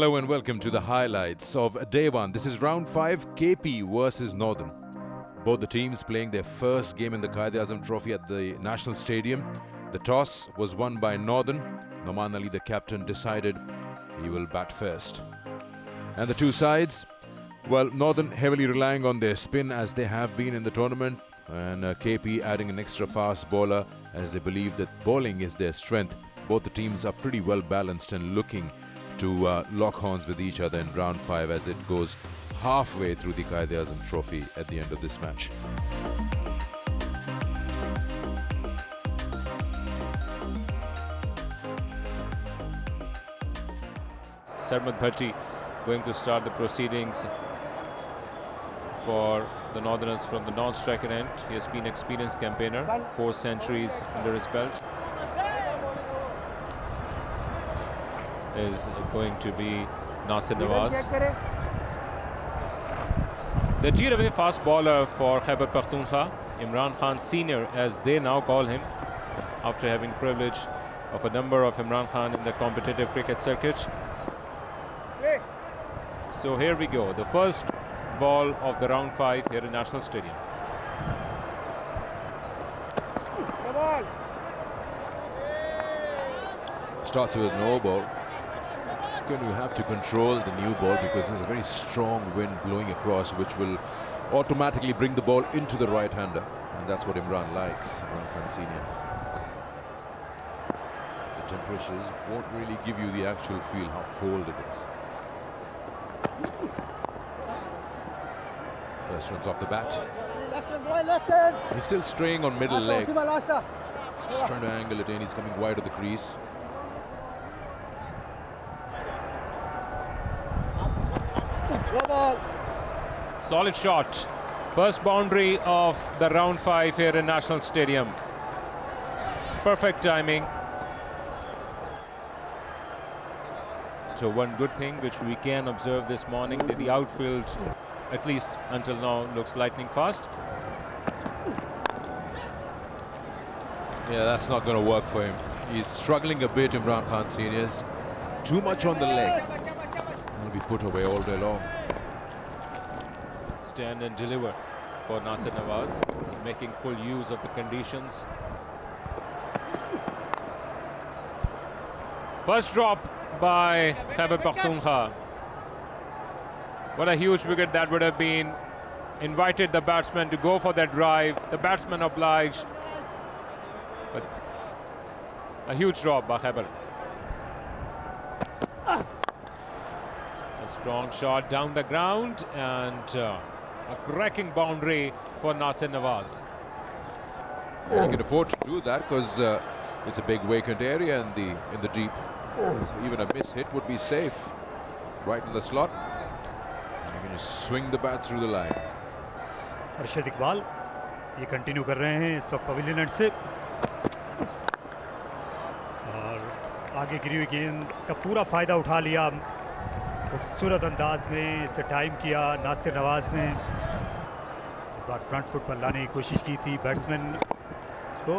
Hello and welcome to the highlights of Day 1. This is round 5, KP versus Northern. Both the teams playing their first game in the QeA Trophy at the National Stadium. The toss was won by Northern. Noman Ali, the captain, decided he will bat first. And the two sides, well, Northern heavily relying on their spin as they have been in the tournament, and KP adding an extra fast bowler as they believe that bowling is their strength. Both the teams are pretty well balanced and looking to lock horns with each other in round 5 as it goes halfway through the QeA Trophy at the end of this match. Sarmad Bhatti going to start the proceedings for the Northerners from the non-striker end. He has been an experienced campaigner, 4 centuries under his belt. Is going to be Nasir Nawaz. The tear-away fast bowler for Khyber Pakhtunkhwa, Imran Khan Senior, as they now call him, after having privilege of a number of Imran Khan in the competitive cricket circuit. So here we go, the first ball of the round 5 here in National Stadium. Starts with a no ball. Just going to have to control the new ball because there's a very strong wind blowing across, which will automatically bring the ball into the right-hander, and that's what Imran likes, Imran Khan Senior. The temperatures won't really give you the actual feel how cold it is. First runs off the bat. He's still straying on middle leg. He's just trying to angle it in. He's coming wide of the crease. Solid shot. First boundary of the round 5 here in National Stadium. Perfect timing. So one good thing which we can observe this morning, that the outfield, at least until now, looks lightning fast. Yeah, that's not going to work for him. He's struggling a bit, Imran Khan Senior. Too much on the leg. He'll be put away all day long. Stand and deliver for Nasir Nawaz, making full use of the conditions. First drop by Khyber Pakhtunkhwa. What a huge wicket that would have been. Invited the batsman to go for that drive. The batsman obliged. But a huge drop by Khyber. A strong shot down the ground and a cracking boundary for Nasir Nawaz. Yeah, he can afford to do that because it's a big vacant area in the deep. So even a miss hit would be safe. Right in the slot. And you can just swing the bat through the line. Arshad Iqbal ये continue कर रहे हैं इस वक्त pavilion and से, और आगे गिरी हुई गेंद का पूरा फ़ायदा उठा लिया। खूबसूरत अंदाज में इसे टाइम किया नासिर नवाज ने। इस बार फ्रंट फुट पर लाने की कोशिश की थी बैट्समैन को।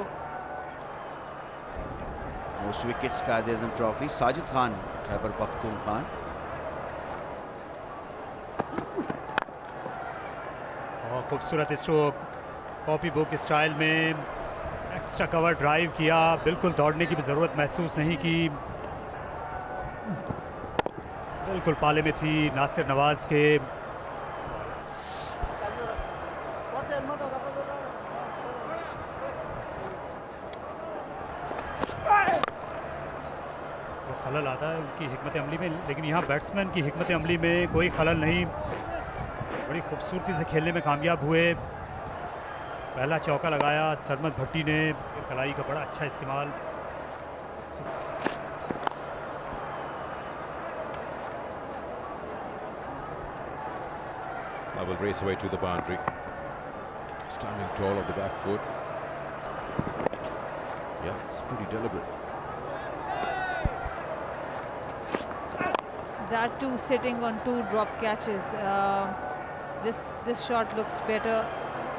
Most wickets QeA Trophy, Sajid Khan, Khyber Pakhtunkhwa. और खूबसूरत स्ट्रोक, कॉपी बुक स्टाइल में एक्स्ट्रा कवर ड्राइव किया। बिल्कुल दौड़ने की भी ज़रूरत महसूस नहीं की। बिल्कुल पाले में थी नासिर नवाज के। वो खलल आता है उनकी हिकमत अमली में, लेकिन यहाँ बैट्समैन की हिकमत अमली में कोई खलल नहीं। बड़ी खूबसूरती से खेलने में कामयाब हुए। पहला चौका लगाया सरमद भट्टी ने, कलाई का बड़ा अच्छा इस्तेमाल। I will race away to the boundary. Standing tall on the back foot. Yeah, it's pretty deliberate. That too sitting on 2 drop catches. This shot looks better.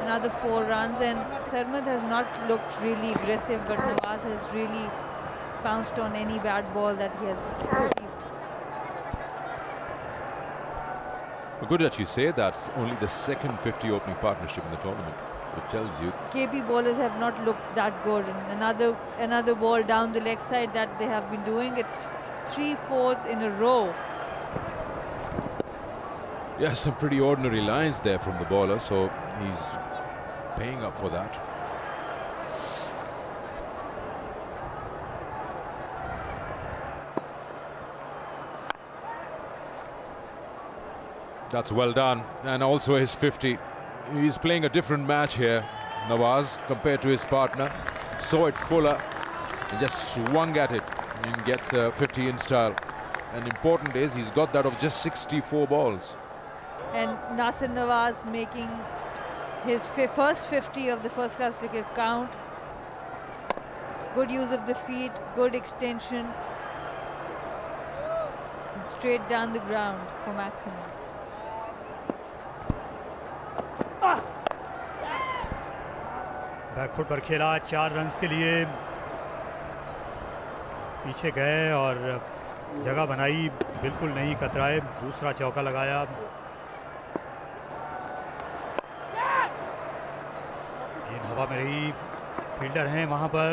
Another 4 runs, and Sarmad has not looked really aggressive, but Nawaz has really pounced on any bad ball that he has received. Good that you say that's only the second 50 opening partnership in the tournament. It tells you. KP bowlers have not looked that good. And another ball down the leg side that they have been doing. It's 3 4s in a row. Yeah, some pretty ordinary lines there from the bowler, so he's paying up for that. That's well done, and also his 50. He's playing a different match here, Nawaz, compared to his partner. Saw it fuller and just swung at it and gets a 50 in style. And important is he's got that of just 64 balls. And Nasir Nawaz making his first 50 of the first class cricket count. Good use of the feet, good extension. And straight down the ground for maximum. Back foot पर खेला, 4 runs के लिए पीछे गए और जगह बनाई, बिल्कुल नहीं कतराए, दूसरा चौका लगाया। गेंद हवा में रही, फील्डर हैं वहां पर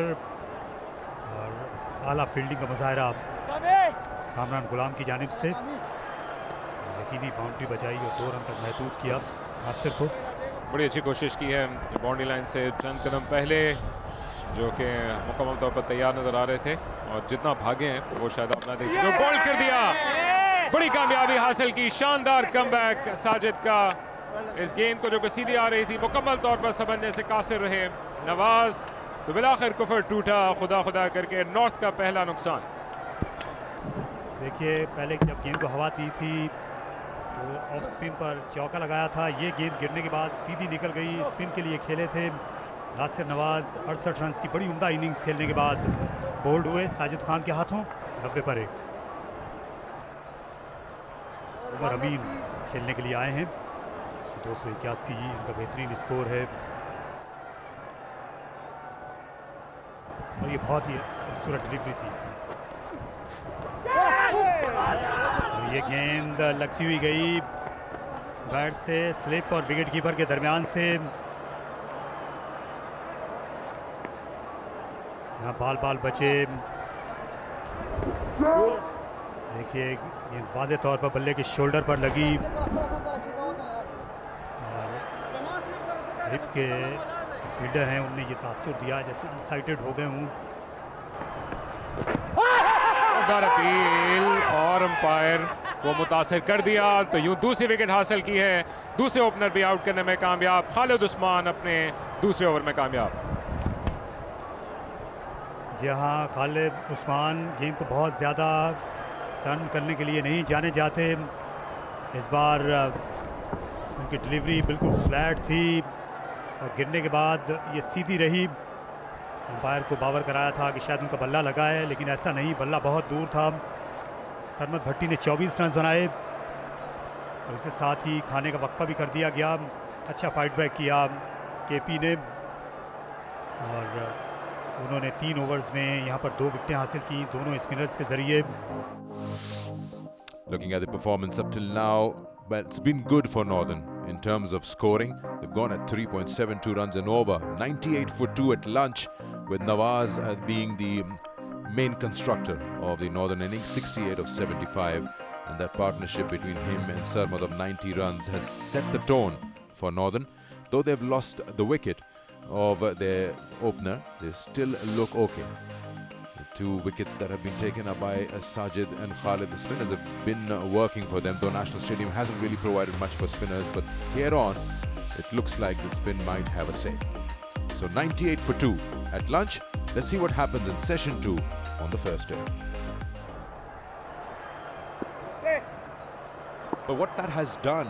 और आला फील्डिंग का मुजाहरा कामरान गुलाम की जानिब से। यकीनी बाउंड्री बचाई और 2 रन तक महदूद किया नासिर को। बड़ी अच्छी कोशिश की है बाउंड्री लाइन से चंद कदम पहले, जो कि मुकम्मल तौर पर तैयार नजर आ रहे थे और जितना भागे हैं वो शायद अपना देख सकते। बॉल कर दिया, बड़ी कामयाबी हासिल की, शानदार कमबैक साजिद का। इस गेंद को जो कि सीधी आ रही थी मुकम्मल तौर पर समझने से कासिर रहे नवाज, तो बिलाखिर कुफर टूटा खुदा खुदा करके। नॉर्थ का पहला नुकसान। देखिए पहले जब गेंद को हवा दी थी तो ऑफ स्पिन पर चौका लगाया था, ये गेंद गिरने के बाद सीधी निकल गई, स्पिन के लिए खेले थे नासिर नवाज। 68 रन की बड़ी उम्दा इनिंग्स खेलने के बाद बोल्ड हुए साजिद खान के हाथों 90 पर 1। उमर अमीन खेलने के लिए आए हैं, 281 इनका बेहतरीन स्कोर है और ये बहुत ही खूबसूरत डिलीवरी थी। और ये गेंद लगती हुई गई बैट से स्लिप और विकेट कीपर के दरमियान से, जहां बाल बाल बचे। देखिए ये वाज़े तौर पर बल्ले के शोल्डर पर लगी और स्लिप के फील्डर हैं उनने ये तासुर दिया जैसे अनसाइटेड हो गए हूँ। अपील और अंपायर को मुतासिर कर दिया, तो यूं दूसरी विकेट हासिल की है। दूसरे ओपनर भी आउट करने में कामयाब, खालिद उस्मान अपने दूसरे ओवर में कामयाब। जी हाँ, खालिद उस्मान गेंद को बहुत ज़्यादा टर्न करने के लिए नहीं जाने जाते। इस बार उनकी डिलीवरी बिल्कुल फ्लैट थी और गिरने के बाद ये सीधी रही। अंपायर को बावर कराया था कि शायद उनका बल्ला लगा है, लेकिन ऐसा नहीं, बल्ला बहुत दूर था। सरमद भट्टी ने 24 रन बनाए और इसके साथ ही खाने का वक्फा भी कर दिया गया। अच्छा फाइट बैक किया केपी ने और उन्होंने 3 ओवर्स में यहाँ पर 2 विकेटें हासिल की, दोनों स्पिनर्स के जरिए। Looking at the performance up till now, well, it's been good for Northern in terms of scoring. They've gone at 3.72 runs and over, 98 for 2 at lunch, with Nawaz being the main constructor of the Northern innings, 68 of 75, and that partnership between him and Sarmad of 90 runs has set the tone for Northern. Though they've lost the wicket of their opener, they still look okay. The 2 wickets that have been taken up by Sajid and Khalid, the spinners have been working for them, though National Stadium hasn't really provided much for spinners, but here on, it looks like the spin might have a say. So 98 for 2 at lunch. Let's see what happens in session 2 on the first day. But what that has done,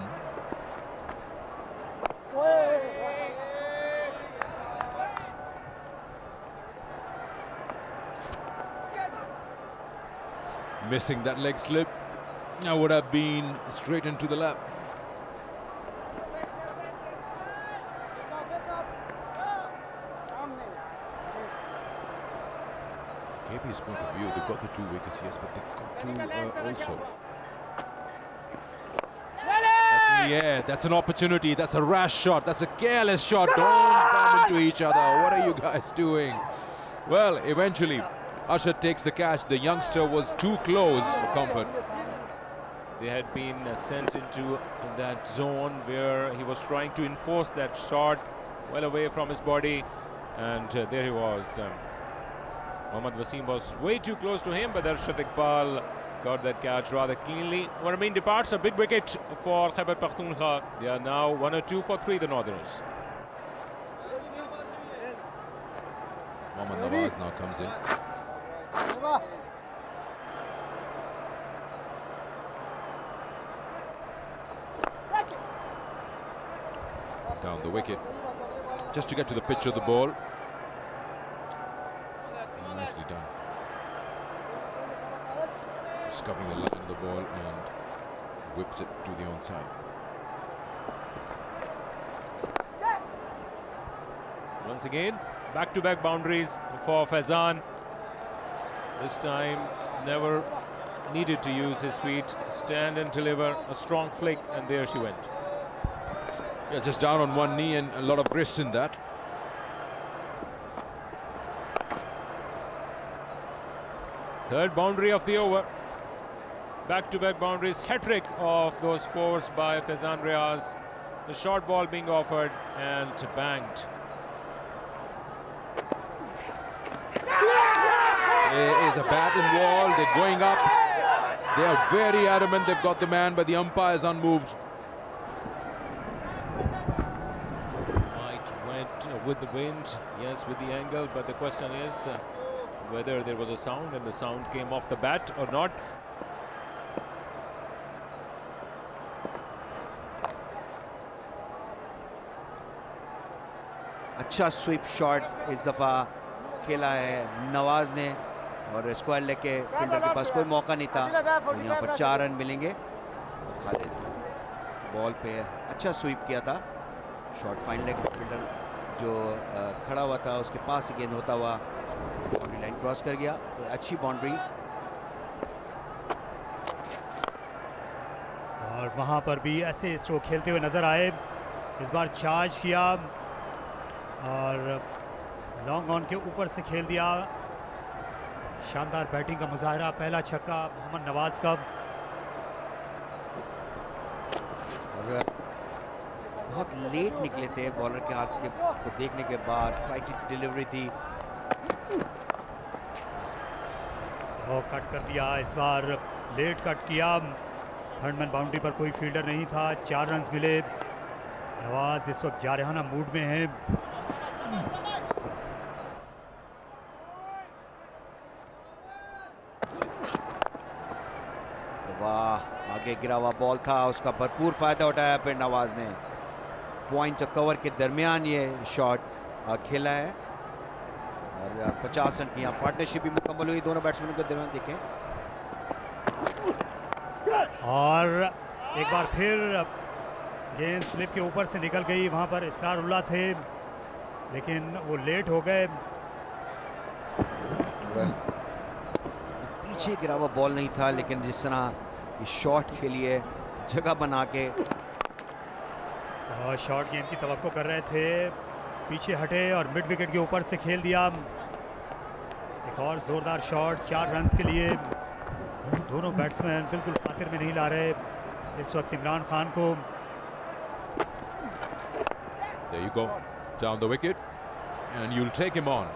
missing that leg slip, that would have been straight into the lap. KP's point of view, they've got the 2 wickets, yes, but they've got to also. That's the air. That's an opportunity. That's a rash shot. That's a careless shot. Don't bump into each other. What are you guys doing? Well, eventually, Usher takes the catch. The youngster was too close for comfort. They had been sent into that zone where he was trying to enforce that shot well away from his body, and there he was. Mohammad Wasim was way too close to him, but Arshad Iqbal got that catch rather cleanly. Warmeen departs, a big wicket for Khyber Pakhtunkhwa. They are now 1 or 2 for 3, the Northerners. Mohammad Nawaz now comes in. Down the wicket, just to get to the pitch of the ball. Nicely done. Just covering the line of the ball and whips it to the onside. Once again, back-to-back boundaries for Faizan. This time, never needed to use his feet. Stand and deliver a strong flick, and there she went. Yeah, just down on one knee and a lot of wrist in that. Third boundary of the over. Back-to-back boundaries, hat-trick of those fours by Faizan Riaz. The short ball being offered and banged. There is a bat and wall. They're going up. They are very adamant. They've got the man, but the umpire is unmoved. With the wind, yes, with the angle, but the question is whether there was a sound and the sound came off the bat or not. अच्छा sweep shot इस दफ़ा खेला है नवाज ने और square leg के fielder के पास कोई मौका नहीं था और यहाँ पर 4 रन मिलेंगे। खालिद बॉल पे अच्छा स्वीप किया था, शॉट फाइन लेग फील्डर जो खड़ा हुआ था उसके पास से गेंद होता हुआ बाउंड्री लाइन क्रॉस कर गया, तो अच्छी बाउंड्री। और वहाँ पर भी ऐसे स्ट्रोक खेलते हुए नजर आए। इस बार चार्ज किया और लॉन्ग ऑन के ऊपर से खेल दिया। शानदार बैटिंग का मुजाहरा, पहला छक्का मोहम्मद नवाज का। और बहुत लेट निकले थे बॉलर के हाथ के को देखने के बाद, फ्लाइट डिलीवरी थी और कट कर दिया। इस बार लेट कट किया। थर्ड मैन बाउंड्री पर कोई फील्डर नहीं था, 4 रन्स मिले। नवाज इस वक्त जारहाना मूड में है। वाह, आगे गिरा हुआ बॉल था, उसका भरपूर फायदा उठाया फिर नवाज ने। पॉइंट और कवर के दरमियान ये शॉट खेला है और 50 रन की यहाँ पार्टनरशिप भी मुकम्मल हुई दोनों बैट्समैनों के दरमियान। देखें और एक बार फिर गेंद स्लिप के ऊपर से निकल गई। वहां पर इसरारुल्लाह थे लेकिन वो लेट हो गए। पीछे गिरा हुआ बॉल नहीं था, लेकिन जिस तरह ये शॉट खेली है जगह बना के, और शॉट गेंद की तवक्को कर रहे थे, पीछे हटे और मिड विकेट के ऊपर से खेल दिया। एक और जोरदार शॉट 4 रन्स के लिए। दोनों बैट्समैन बिल्कुल खातिर में नहीं ला रहे इस वक्त इमरान खान को। There you go, down the wicket, and you'll take him on.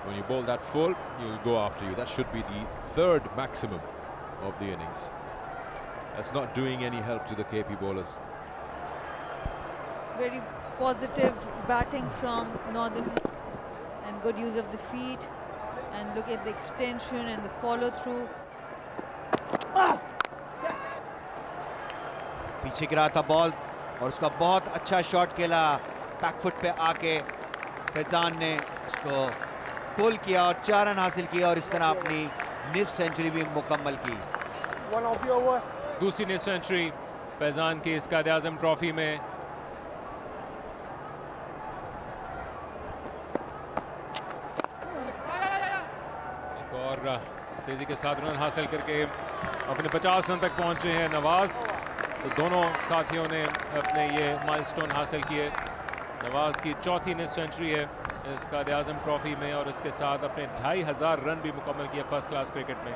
When you bowl that full, he'll go after you. That should be the 3rd maximum of the innings. That's not doing any help to the KP bowlers. Very positive batting from Northern and good use of the feet, and look at the extension and the follow through. पीछे गिरा था ball और उसका बहुत अच्छा shot खेला, back foot पे आके फैजान ने उसको पुल किया और 4 रन हासिल किया और इस तरह अपनी निफ सेंचुरी भी मुकम्मल की। दूसरी निफ सेंचुरी फैजान की इस कायद-ए-आज़म ट्रॉफी में। एक और तेजी के साथ रन हासिल करके अपने 50 रन तक पहुंचे हैं नवाज। तो दोनों साथियों ने अपने ये माइलस्टोन हासिल किए। नवाज की चौथी निस्फ सेंचुरी है इस कायद-ए-आज़म ट्रॉफी में और इसके साथ अपने 2500 रन भी मुकम्मल किए फर्स्ट क्लास क्रिकेट में।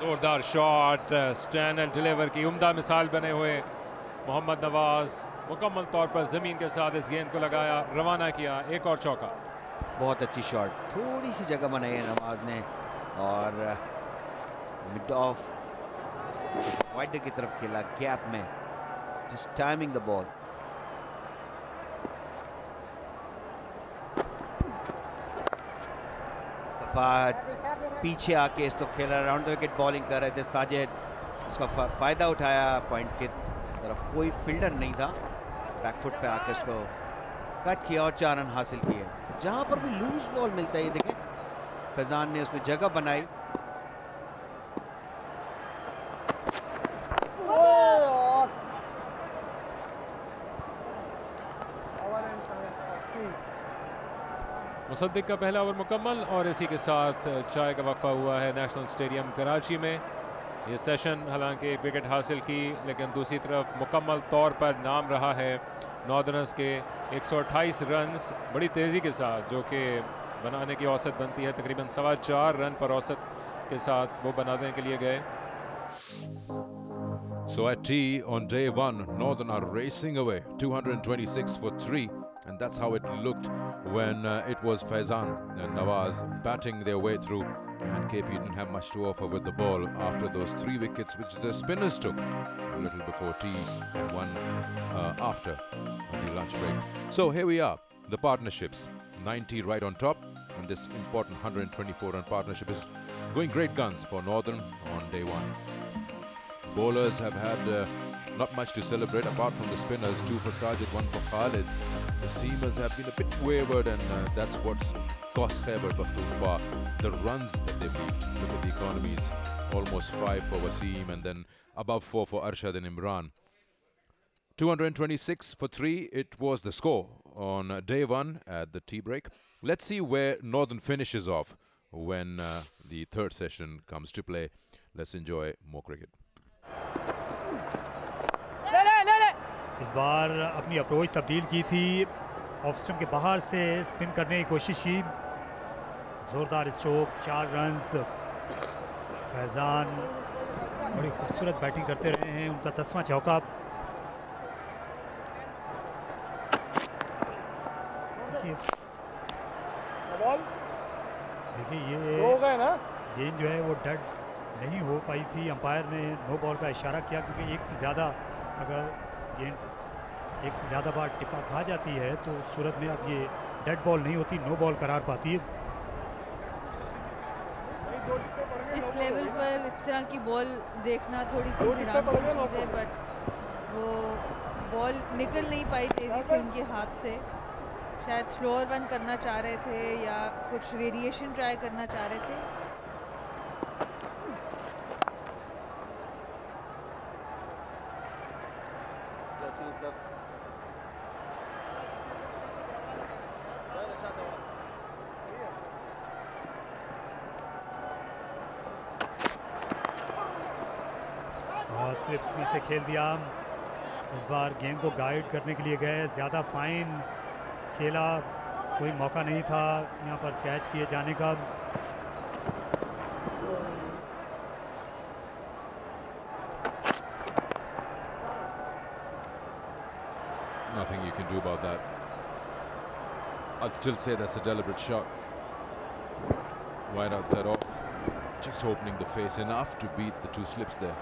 जोरदार शॉट, स्टैंड एंड डिलीवर की उम्दा मिसाल बने हुए मोहम्मद नवाज मुकम्मल तौर पर जमीन के साथ इस गेंद को लगाया, रवाना किया, एक और चौका। बहुत अच्छी शॉट, थोड़ी सी जगह बनाई है नवाज ने और मिड ऑफ वाइडर की तरफ खेला, गैप में, जस्ट टाइमिंग द बॉल। पीछे आके इसको खेला, राउंड द विकेट बॉलिंग कर रहे थे साजिद, उसका फायदा उठाया, पॉइंट की तरफ कोई फील्डर नहीं था, बैकफुट पे आके इसको कट किया और 4 रन हासिल किए। जहां पर भी लूज बॉल मिलता है, ये देखें फैजान ने उसमें जगह बनाई। मुसद्दिक का पहला ओवर मुकम्मल और इसी के साथ चाय का वक्फा हुआ है नेशनल स्टेडियम कराची में। ये सेशन हालांकि एक विकेट हासिल की, लेकिन दूसरी तरफ मुकम्मल तौर पर नाम रहा है नॉर्दर्नर्स के 128 रन्स बड़ी तेज़ी के साथ, जो कि बनाने की औसत बनती है तकरीबन 4.25 रन पर औसत के साथ वो बनाने के लिए गए। So at tea on day one, Northern are racing away, 226 for 3, and that's how it looked when it was Faizan and Nawaz batting their way through, and KP didn't have much to offer with the ball after those 3 wickets which the spinners took a little before tea and one after the lunch break. So here we are, the partnerships, 90 right on top, and this important 124-run partnership is going great guns for Northern on day one. Bowlers have had not much to celebrate apart from the spinners, 2 for Sajid, 1 for Khalid. The seamers have been a bit wavered, and that's what's cost Khyber Pakhtunkhwa the runs that they've leaked. Look at the economies, almost 5 for Wasim and then above 4 for Arshad and Imran. 226 for 3, it was the score on day one at the tea break. Let's see where Northern finishes off when the third session comes to play. Let's enjoy more cricket. इस बार अपनी approach तब्दील की थी, off stump के बाहर से spin करने की कोशिश की, जोरदार स्ट्रोक, 4 रन्स। फैजान बड़ी खूबसूरत बैटिंग करते रहे हैं, उनका 10वां चौका। देखिए ये गेंद जो है वो डेड नहीं हो पाई थी, अंपायर ने नो बॉल का इशारा किया, क्योंकि एक से ज़्यादा अगर गेंद एक से ज़्यादा बार टिप्पा खा जाती है तो उस सूरत में अब ये डेड बॉल नहीं होती, नो बॉल करार पाती है। इस लेवल पर इस तरह की बॉल देखना थोड़ी सी हैरानकुन चीज़ है, बट वो बॉल निकल नहीं पाई तेज़ी से उनके हाथ से। शायद स्लोअर वन करना चाह रहे थे या कुछ वेरिएशन ट्राई करना चाह रहे थे। स्लिप्स में से खेल दिया, इस बार गेंद को गाइड करने के लिए गए, ज़्यादा फाइन खेला, कोई मौका नहीं था यहाँ पर कैच किए जाने का। Nothing you can do about that. I'd still say that's a deliberate shot. Wide outside off, just opening the face enough to beat the 2 slips there.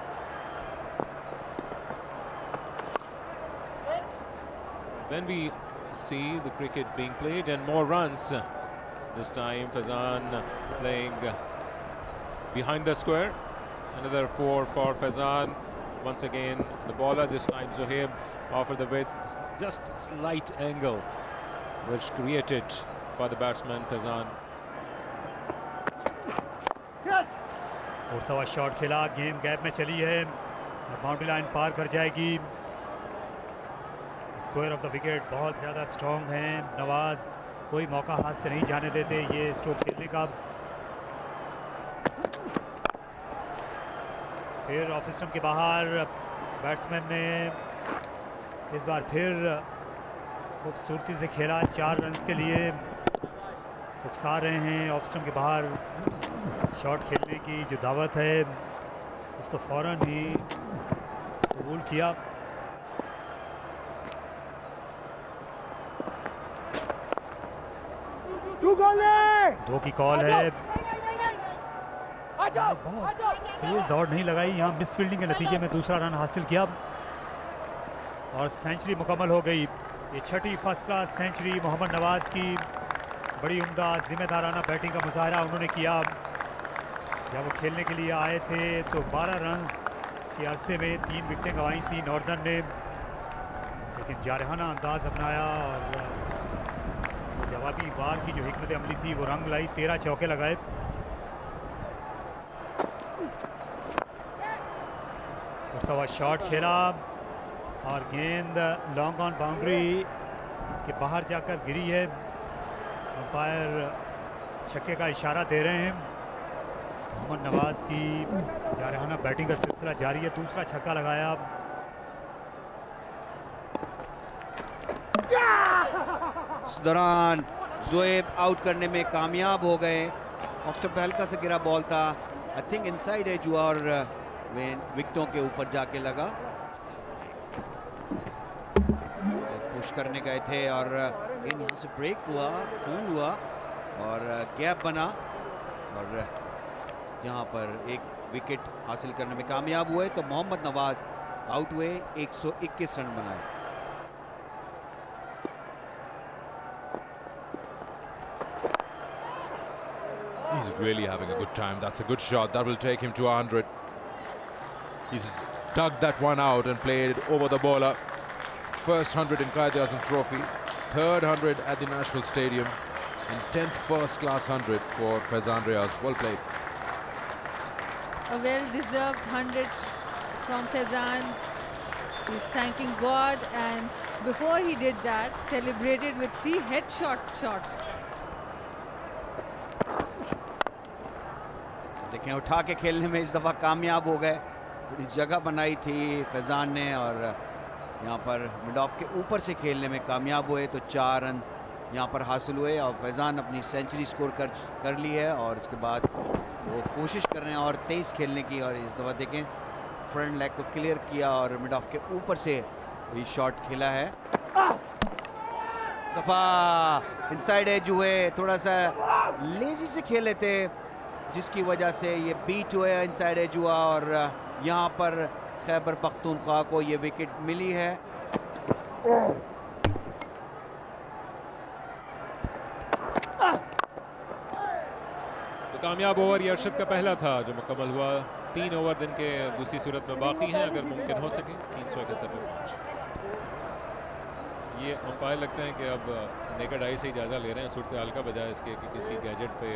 When we see the cricket being played and more runs, this time Faizan playing behind the square, another 4 for Faizan. Once again the bowler, this time Zohaib, offered the width, just slight angle which created by the batsman Faizan. उड़ता हुआ shot खेला, गेंद gap में चली है और boundary line पार कर जाएगी। स्क्वायर ऑफ द विकेट बहुत ज़्यादा स्ट्रॉन्ग हैं नवाज, कोई मौका हाथ से नहीं जाने देते ये स्ट्रोक खेलने का। फिर ऑफ स्टंप के बाहर बैट्समैन ने इस बार फिर खूबसूरती से खेला, 4 रन्स के लिए उकसा रहे हैं। ऑफ स्टंप के बाहर शॉट खेलने की जो दावत है उसको फौरन ही कबूल किया। दो की कॉल है, बहुत तेज दौड़ नहीं लगाई, यहाँ मिस फील्डिंग के नतीजे में दूसरा रन हासिल किया और सेंचुरी मुकम्मल हो गई। ये छठी first class century Mohammad Nawaz की। बड़ी उम्दा जिम्मेदाराना बैटिंग का मुजाहरा उन्होंने किया। जब वो खेलने के लिए आए थे तो 12 रन्स के अरसे में 3 विकेटें गंवाई थी नॉर्दर्न ने, लेकिन जारहाना अंदाज अपनाया और जवाबी वार की जो हिकमत अमली थी वो रंग लाई। 13 चौके लगाए। उठता हुआ शॉट खेला और गेंद लॉन्ग ऑन बाउंड्री के बाहर जाकर गिरी है। अंपायर छक्के का इशारा दे रहे हैं। मोहम्मद नवाज की जारहाना बैटिंग का सिलसिला जारी है। दूसरा छक्का लगाया। इस दौरान जोएब आउट करने में कामयाब हो गए। ऑफ स्टंप पे हल्का सा गिरा बॉल था, आई थिंक इनसाइड एज हुआ और विकेटों के ऊपर जाके लगा। पुश करने गए थे और गेंद यहाँ से ब्रेक हुआ, क्लीन हुआ और गैप बना और यहाँ पर एक विकेट हासिल करने में कामयाब हुए। तो मोहम्मद नवाज आउट हुए, 121 रन बनाए। He's really having a good time. That's a good shot. That will take him to 100. He's dug that one out and played over the bowler. First 100 in QeA Trophy, third 100 at the National Stadium, and 10th first-class 100 for Faizan Riaz. Well played. A well-deserved 100 from Faizan. He's thanking God, and before he did that, celebrated with 3 headshot shots. देखें, उठा के खेलने में इस दफ़ा कामयाब हो गए। थोड़ी जगह बनाई थी फैज़ान ने और यहाँ पर मिड ऑफ के ऊपर से खेलने में कामयाब हुए। तो 4 रन यहाँ पर हासिल हुए और फैज़ान अपनी सेंचुरी स्कोर कर ली है और इसके बाद वो कोशिश कर रहे हैं और तेज़ खेलने की। और इस दफ़ा देखें, फ्रंट लेग को क्लियर किया और मिड ऑफ के ऊपर से ये शॉट खेला है। दफ़ा इनसाइड एज हुए, थोड़ा सा लेजी से खेले थे जिसकी वजह से ये बीट हुए, इनसाइड एज हुआ और यहाँ पर खैबर पख्तूनख्वा को ये विकेट मिली है। तो कामयाब ओवर ये अरशद का पहला था जो मुकम्मल हुआ। 3 ओवर दिन के दूसरी सूरत में बाकी हैं, अगर मुमकिन हो सके 371 पे पहुंच। ये अंपायर लगता है कि अब नेकेड आई से इजाज़ा ले रहे हैं सूरत हाल का, बजाय इसके कि किसी गैजेट पे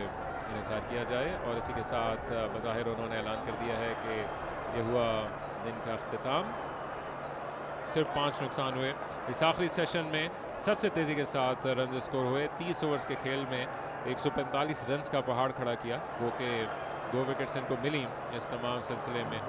इन्हिसार किया जाए। और इसी के साथ बज़ाहिर उन्होंने ऐलान कर दिया है कि ये हुआ दिन का अख्तिताम। सिर्फ 5 नुकसान हुए। इस आखिरी सेशन में सबसे तेज़ी के साथ रन स्कोर हुए। 30 ओवर्स के खेल में 145 रन्स का पहाड़ खड़ा किया, वो कि 2 विकेट्स इनको मिली इस तमाम सिलसिले में।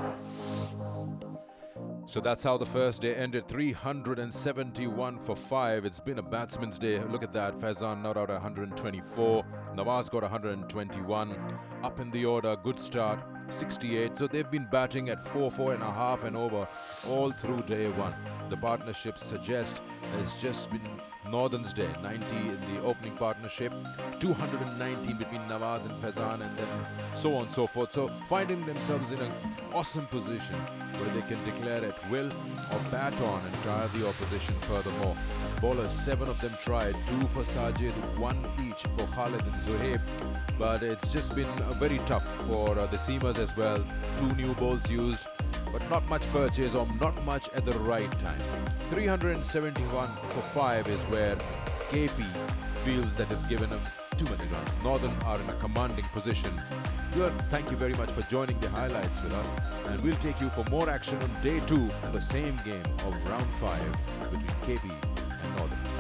So that's how the first day ended. 371 for 5. It's been a batsman's day. Look at that. Faizan not out at 124. Nawaz got 121. Up in the order, good start, 68. So they've been batting at 4, 4.5 and over all through day one. The partnerships suggest it's just been Northern's day. 90 in the opening partnership, 219 between Nawaz and Faizan, and then so on and so forth. So finding themselves in an awesome position where they can declare at will or bat on and tire the opposition furthermore. Bowlers, 7 of them tried, 2 for Sajid, 1 each for Khalid and Zuhaib. But it's just been very tough for the seamers as well. 2 new balls used, but not much purchase or not much at the right time. 371 for 5 is where KP feels that it's given them too many runs. Northern are in a commanding position. Good, thank you very much for joining the highlights with us, and we'll take you for more action on day 2 in the same game of round 5 between KP and Northern.